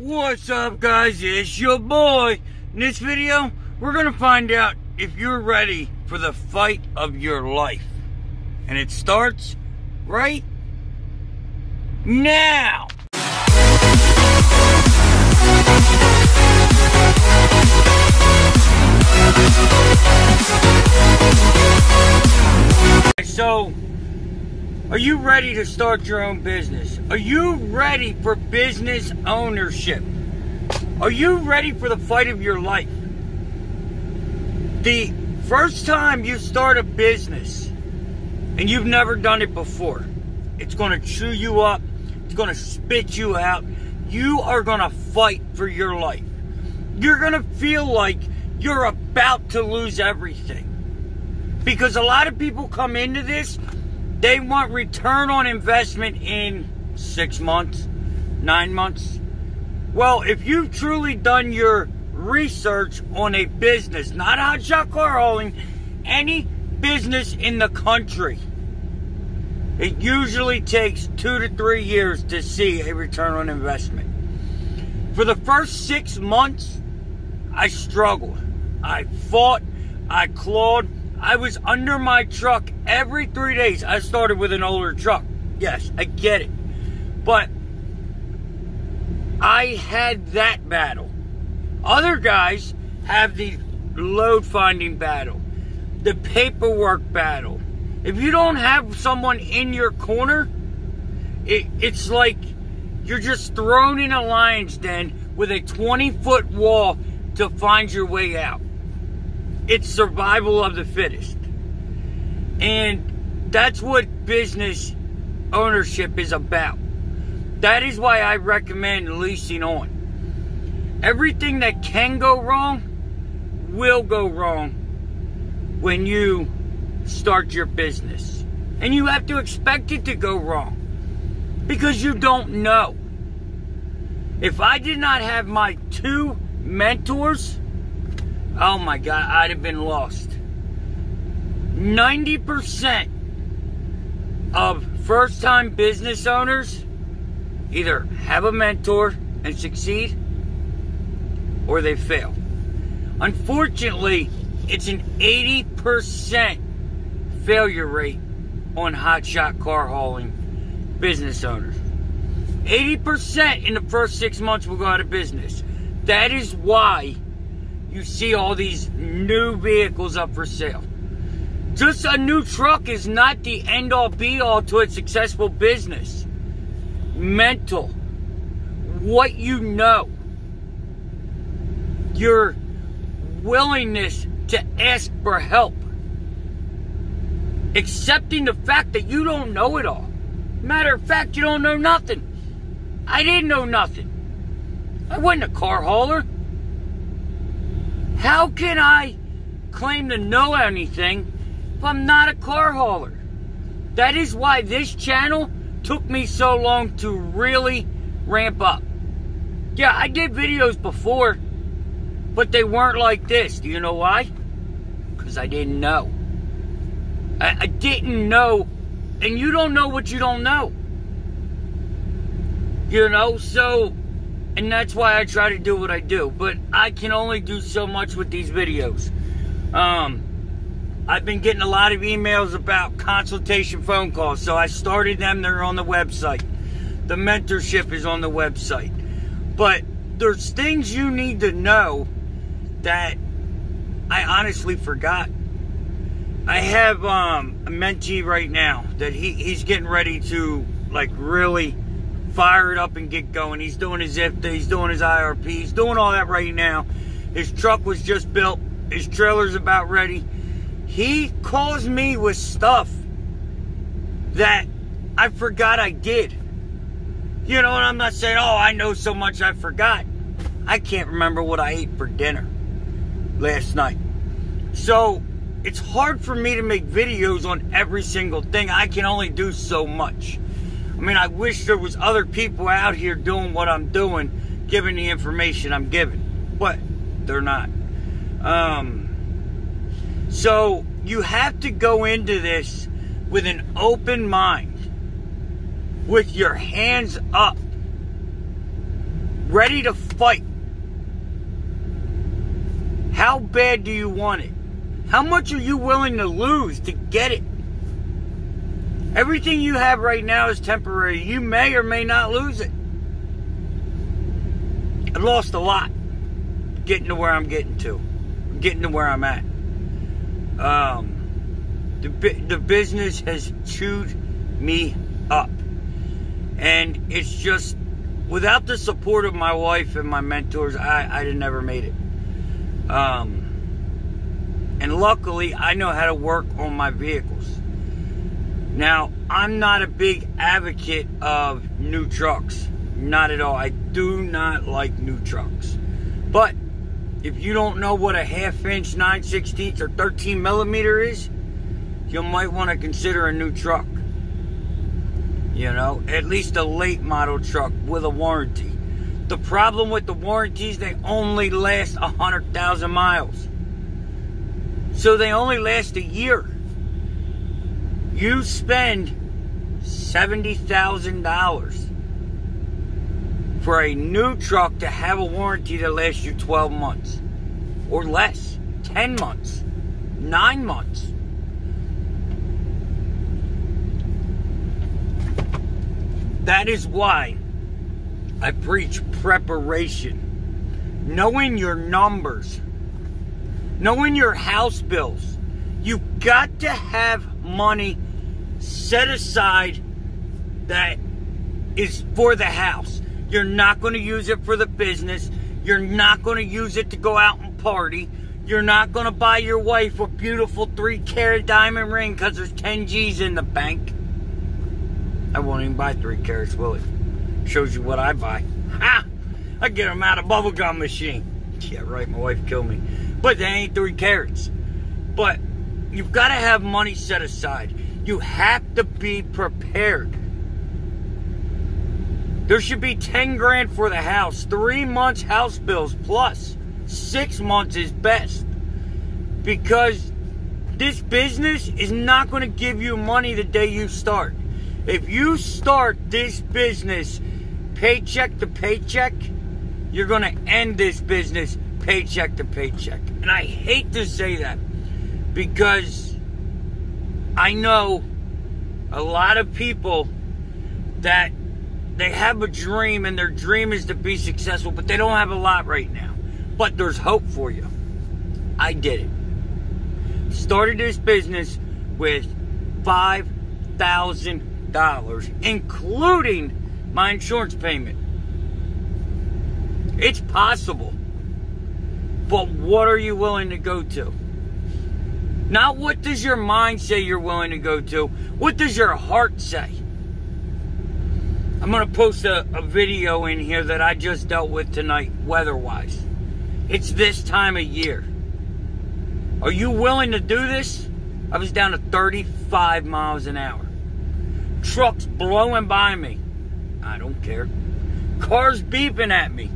What's up, guys? It's your boy. In this video, we're gonna find out if you're ready for the fight of your life. And it starts right now. So, are you ready to start your own business? Are you ready for business ownership? Are you ready for the fight of your life? The first time you start a business and you've never done it before, it's going to chew you up. It's going to spit you out. You are going to fight for your life. You're going to feel like you're about to lose everything. Because a lot of people come into this, they want return on investment in 6 months, 9 months. Well, if you've truly done your research on a business, not hotshot car hauling, any business in the country, it usually takes 2 to 3 years to see a return on investment. For the first 6 months, I struggled. I fought. I clawed. I was under my truck every 3 days. I started with an older truck. Yes, I get it. But I had that battle. Other guys have the load finding battle, the paperwork battle. If you don't have someone in your corner, it's like you're just thrown in a lion's den with a 20-foot wall to find your way out. It's survival of the fittest. And that's what business ownership is about. That is why I recommend leasing on. Everything that can go wrong will go wrong when you start your business. And you have to expect it to go wrong because you don't know. If I did not have my 2 mentors, oh my God, I'd have been lost. 90% of first-time business owners either have a mentor and succeed or they fail. Unfortunately, it's an 80% failure rate on hotshot car hauling business owners. 80% in the first 6 months will go out of business. That is why you see all these new vehicles up for sale. Just a new truck is not the end-all be-all to a successful business. Mental. What you know. Your willingness to ask for help. Accepting the fact that you don't know it all. Matter of fact, you don't know nothing. I didn't know nothing. I wasn't a car hauler. How can I claim to know anything if I'm not a car hauler? That is why this channel took me so long to really ramp up. Yeah, I did videos before, but they weren't like this. Do you know why? Because I didn't know. I didn't know, and you don't know what you don't know. You know, so... And that's why I try to do what I do. But I can only do so much with these videos. I've been getting a lot of emails about consultation phone calls. So I started them. They're on the website. The mentorship is on the website. But there's things you need to know that I honestly forgot. I have a mentee right now that he's getting ready to like really fire it up and get going. He's doing his IFTA, he's doing his IRP, he's doing all that right now. His truck was just built, his trailer's about ready. He calls me with stuff that I forgot I did. You know, and I'm not saying, oh, I know so much I forgot. I can't remember what I ate for dinner last night. So, it's hard for me to make videos on every single thing. I can only do so much. I mean, I wish there was other people out here doing what I'm doing, giving the information I'm giving, but they're not. So you have to go into this with an open mind, with your hands up, ready to fight. How bad do you want it? How much are you willing to lose to get it? Everything you have right now is temporary. You may or may not lose it. I lost a lot getting to where I'm getting to. Getting to where I'm at. The business has chewed me up. And it's just, without the support of my wife and my mentors, I'd have never made it. And luckily, I know how to work on my vehicles. Now, I'm not a big advocate of new trucks. Not at all. I do not like new trucks. But if you don't know what a 1/2 inch, 9/16 or 13 millimeter is, you might want to consider a new truck. You know, at least a late model truck with a warranty. The problem with the warranties, they only last 100,000 miles. So they only last a year. You spend $70,000 for a new truck to have a warranty that lasts you 12 months or less, 10 months, 9 months. That is why I preach preparation. Knowing your numbers, knowing your house bills. You got to have money set aside that is for the house. You're not going to use it for the business. You're not going to use it to go out and party. You're not going to buy your wife a beautiful 3-carat diamond ring because there's 10 G's in the bank. I won't even buy 3 carats, will it? Shows you what I buy. Ha! I get them out of bubblegum machine. Yeah, right, my wife killed me. But they ain't 3 carats. But you've got to have money set aside. You have to be prepared. There should be 10 grand for the house. 3 months house bills plus. 6 months is best. Because this business is not going to give you money the day you start. If you start this business paycheck to paycheck, you're going to end this business paycheck to paycheck. And I hate to say that because I know a lot of people that they have a dream and their dream is to be successful, but they don't have a lot right now. But there's hope for you. I did it. Started this business with $5,000, including my insurance payment. It's possible. But what are you willing to go to? Not what does your mind say you're willing to go to. What does your heart say? I'm going to post a video in here that I just dealt with tonight, weather-wise. It's this time of year. Are you willing to do this? I was down to 35 miles an hour. Trucks blowing by me. I don't care. Cars beeping at me.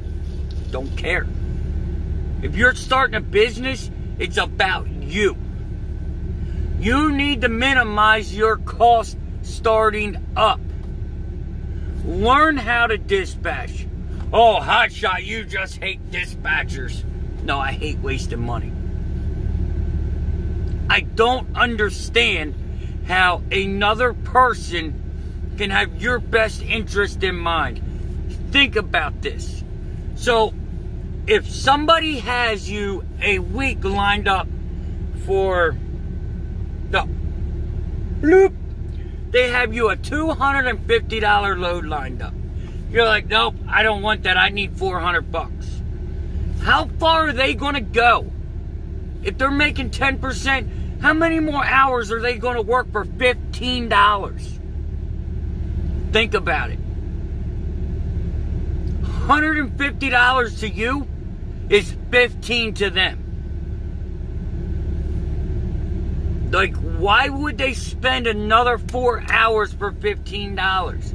Don't care. If you're starting a business, it's about you. You need to minimize your cost starting up. Learn how to dispatch. Oh, Hotshot, you just hate dispatchers. No, I hate wasting money. I don't understand how another person can have your best interest in mind. Think about this. So, if somebody has you a week lined up for the bloop, they have you a $250 load lined up. You're like, nope, I don't want that. I need $400. How far are they going to go? If they're making 10%, how many more hours are they going to work for $15? Think about it. $150 to you is $15 to them. Like, why would they spend another 4 hours for $15?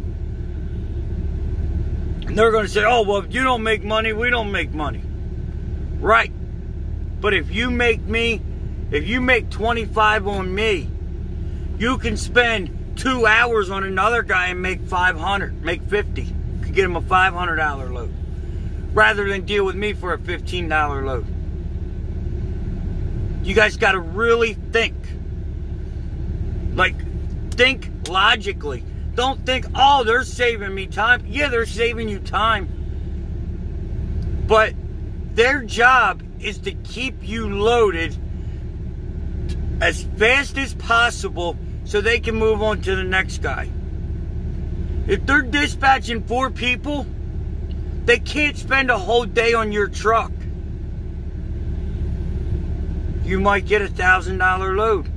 And they're going to say, oh, well, if you don't make money, we don't make money. Right. But if you make 25 on me, you can spend 2 hours on another guy and make 500, make 50. You could get him a $500 load. rather than deal with me for a $15 load. You guys got to really think. Like, think logically. Don't think, oh, they're saving me time. Yeah, they're saving you time. But their job is to keep you loaded as fast as possible so they can move on to the next guy. If they're dispatching 4 people, they can't spend a whole day on your truck. You might get a $1,000 load.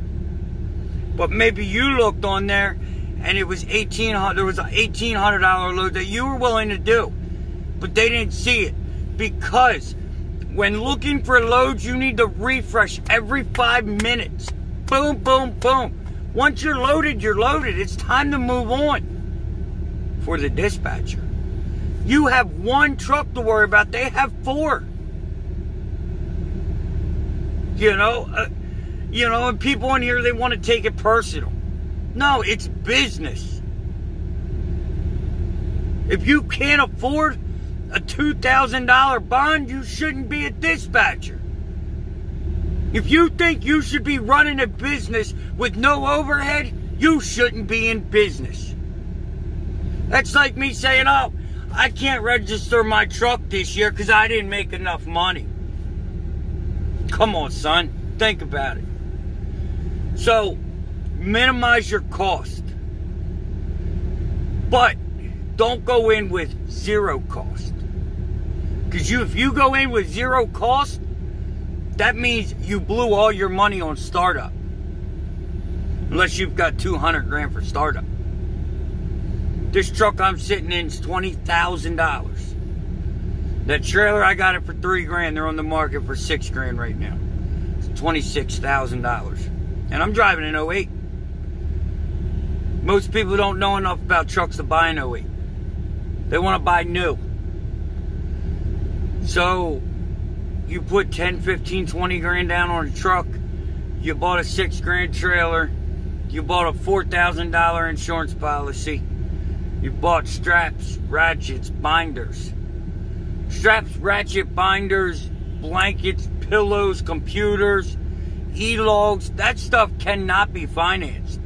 But maybe you looked on there and it was $1,800. There was an $1,800 load that you were willing to do, but they didn't see it. Because when looking for loads, you need to refresh every 5 minutes. Boom, boom, boom. Once you're loaded, you're loaded. It's time to move on for the dispatcher. You have 1 truck to worry about. They have 4. You know, and people in here, they want to take it personal. No, it's business. If you can't afford a $2,000 bond, you shouldn't be a dispatcher. If you think you should be running a business with no overhead, you shouldn't be in business. That's like me saying, oh, I can't register my truck this year because I didn't make enough money. Come on, son. Think about it. So, minimize your cost. But don't go in with 0 cost. Because if you go in with 0 cost, that means you blew all your money on startup. Unless you've got $200,000 for startup. This truck I'm sitting in is $20,000. That trailer, I got it for $3,000. They're on the market for $6,000 right now. It's $26,000. And I'm driving an 08. Most people don't know enough about trucks to buy an 08. They want to buy new. So, you put 10, 15, 20 grand down on a truck. You bought a $6,000 trailer. You bought a $4,000 insurance policy. You bought straps, ratchets, binders. Straps, ratchet, binders, blankets, pillows, computers, e-logs. That stuff cannot be financed.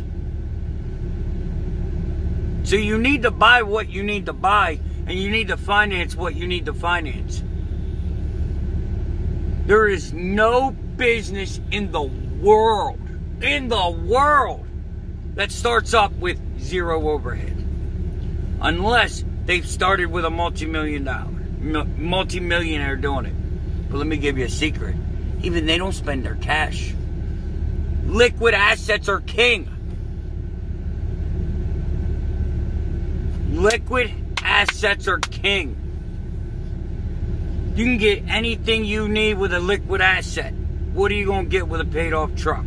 So you need to buy what you need to buy, and you need to finance what you need to finance. There is no business in the world, that starts up with 0 overhead. Unless they've started with a multi-millionaire doing it. But let me give you a secret. Even they don't spend their cash. Liquid assets are king. Liquid assets are king. You can get anything you need with a liquid asset. What are you going to get with a paid-off truck?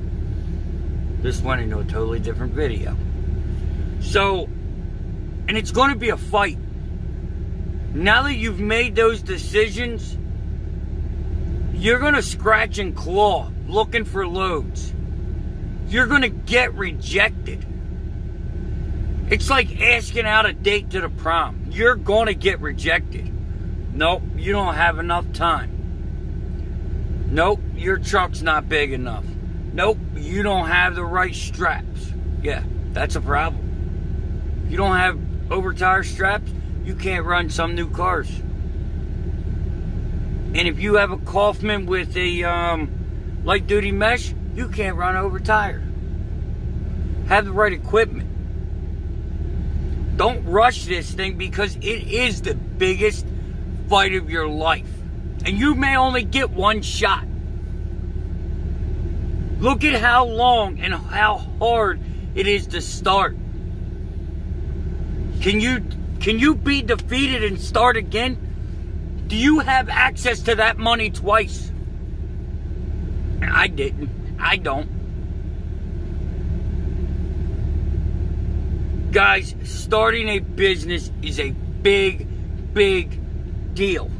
This went into a totally different video. So, and it's going to be a fight. Now that you've made those decisions, you're going to scratch and claw looking for loads. You're going to get rejected. It's like asking out a date to the prom. You're going to get rejected. Nope, you don't have enough time. Nope, your truck's not big enough. Nope, you don't have the right straps. Yeah, that's a problem. If you don't have over-tire straps, you can't run some new cars. And if you have a Kaufman with a light-duty mesh, you can't run over-tire. Have the right equipment. Don't rush this thing because it is the biggest fight of your life. And you may only get one shot. Look at how long and how hard it is to start. Can you be defeated and start again? Do you have access to that money twice? I didn't. I don't. Guys, starting a business is a big, big deal.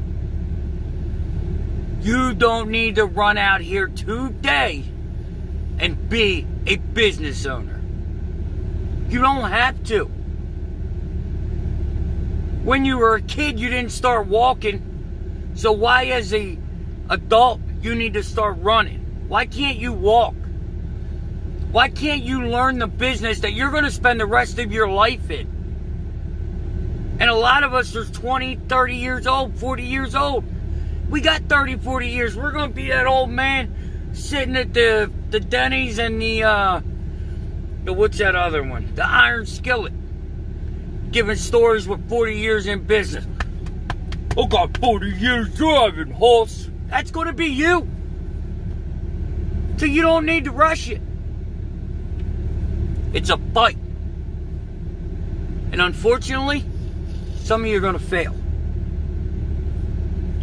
You don't need to run out here today and be a business owner. You don't have to. When you were a kid, you didn't start walking. So why, as a adult, you need to start running? Why can't you walk? Why can't you learn the business that you're going to spend the rest of your life in? And a lot of us are 20, 30 years old, 40 years old. We got 30, 40 years. We're going to be that old man sitting at the Denny's and the what's that other one? The Iron Skillet. Giving stories with 40 years in business. I got 40 years driving, horse. That's going to be you. So you don't need to rush it. It's a fight. And unfortunately, some of you are going to fail.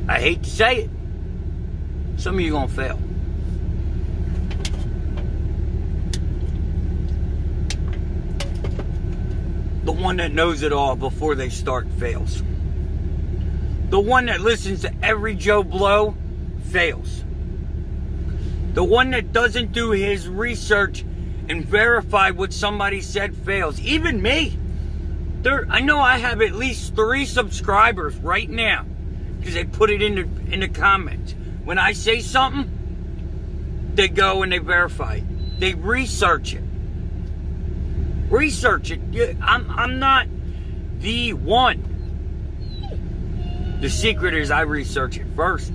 I hate to say it. Some of you are going to fail. The one that knows it all before they start fails. The one that listens to every Joe Blow fails. The one that doesn't do his research and verify what somebody said fails. Even me. I know I have at least 3 subscribers right now because they put it in the comments. When I say something, they go and they verify it. They research it. Research it. I'm not the one. The secret is I research it first.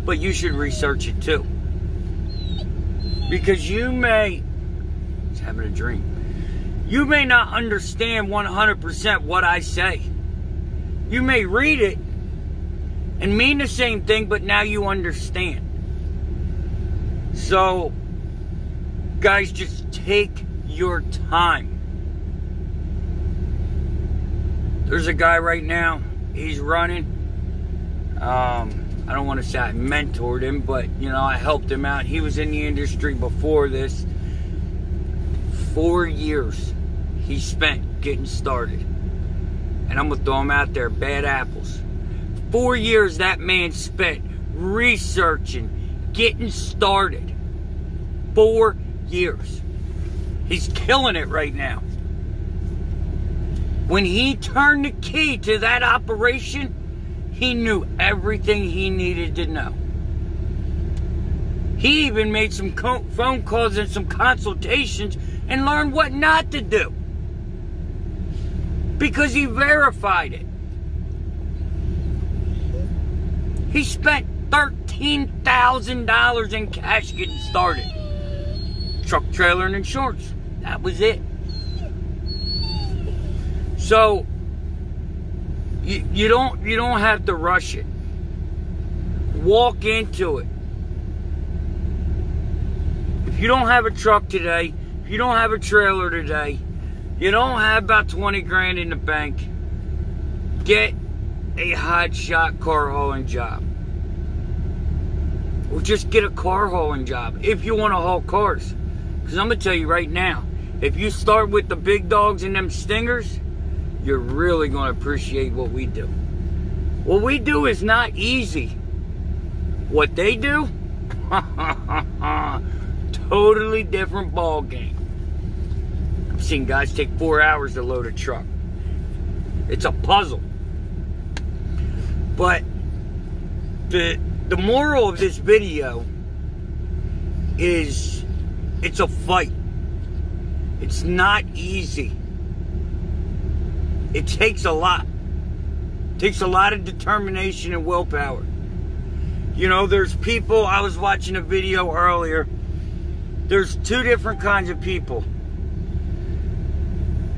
But you should research it too. Because you may... He's having a dream. You may not understand 100% what I say. You may read it and mean the same thing, but now you understand. So, guys, just take your time. There's a guy right now, he's running. I don't want to say I mentored him, but, you know, I helped him out. He was in the industry before this. 4 years he spent getting started. And I'm going to throw him out there, bad apples. 4 years that man spent researching, getting started. 4 years. He's killing it right now. When he turned the key to that operation, he knew everything he needed to know. He even made some phone calls and some consultations and learned what not to do. Because he verified it. He spent $13,000 in cash getting started. Truck, trailer, and insurance. That was it. So you don't have to rush it. Walk into it. If you don't have a truck today, if you don't have a trailer today, you don't have about 20 grand in the bank, get a hotshot car hauling job. Or just get a car hauling job if you want to haul cars. Because I'm going to tell you right now, if you start with the big dogs and them stingers, you're really going to appreciate what we do. What we do is not easy. What they do, totally different ball game. I've seen guys take 4 hours to load a truck. It's a puzzle. But the moral of this video is it's a fight. It's not easy. It takes a lot. It takes a lot of determination and willpower. You know, there's people, I was watching a video earlier. There's 2 different kinds of people.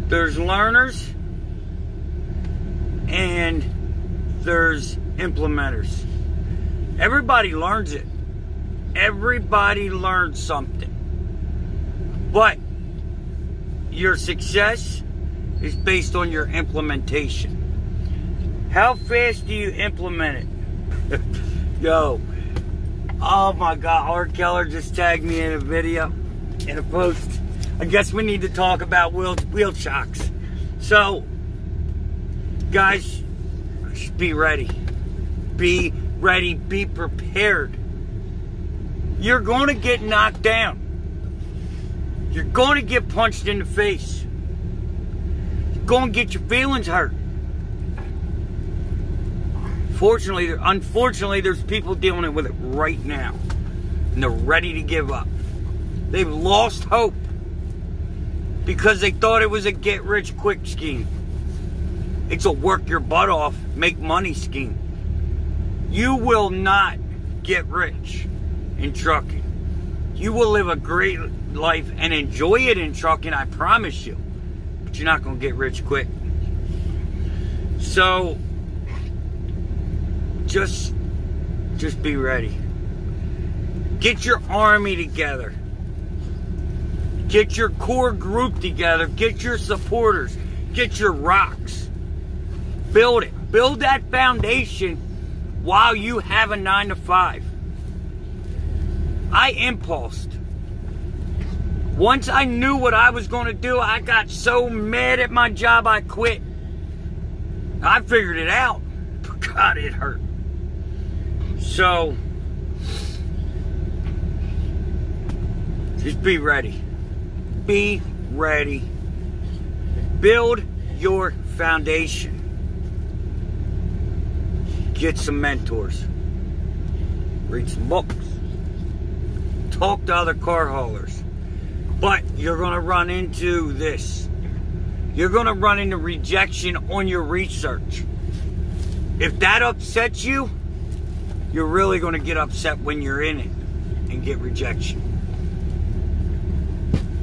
There's learners and there's implementers. Everybody learns it. Everybody learns something. But your success is based on your implementation. How fast do you implement it? Yo, oh my God, Art Keller just tagged me in a video, in a post. I guess we need to talk about wheel chocks. So, guys, be ready. Be ready, be prepared. You're going to get knocked down. You're going to get punched in the face. You're going to get your feelings hurt. Unfortunately, there's people dealing with it right now. And they're ready to give up. They've lost hope. Because they thought it was a get-rich-quick scheme. It's a work your butt off, make money scheme. You will not get rich in trucking. You will live a great life and enjoy it in trucking, I promise you. But you're not going to get rich quick. So, just be ready. Get your army together. Get your core group together. Get your supporters. Get your rocks. Build it. Build that foundation while you have a 9-to-5. I impulsed. Once I knew what I was going to do, I got so mad at my job, I quit. I figured it out. But God, it hurt. So, just be ready. Be ready. Build your foundation. Get some mentors. Read some books. Talk to other car haulers. But you're going to run into this. You're going to run into rejection on your research. If that upsets you, you're really going to get upset when you're in it and get rejection.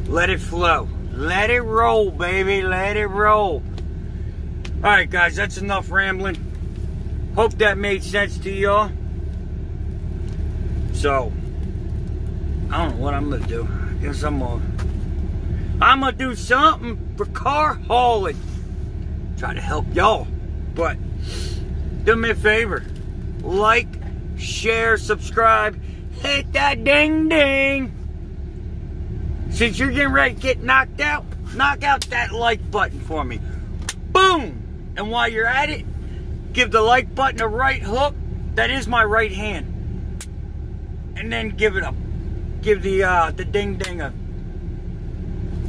Let it flow. Let it roll, baby. Let it roll. Alright, guys. That's enough rambling. Hope that made sense to y'all. So, I don't know what I'm going to do. I guess I'm going to do something for car hauling. Try to help y'all. But, do me a favor. Like, share, subscribe. Hit that ding ding. Since you're getting ready to get knocked out, knock out that like button for me. Boom! And while you're at it, give the like button a right hook. That is my right hand. And then give the ding ding a,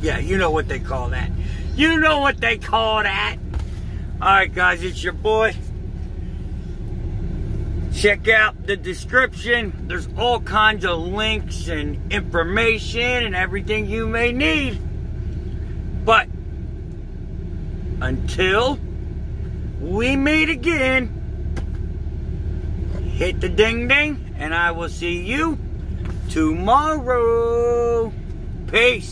yeah, you know what they call that. You know what they call that. Alright guys, it's your boy. Check out the description. There's all kinds of links and information and everything you may need. But until we meet again, hit the ding ding, and I will see you tomorrow. Peace.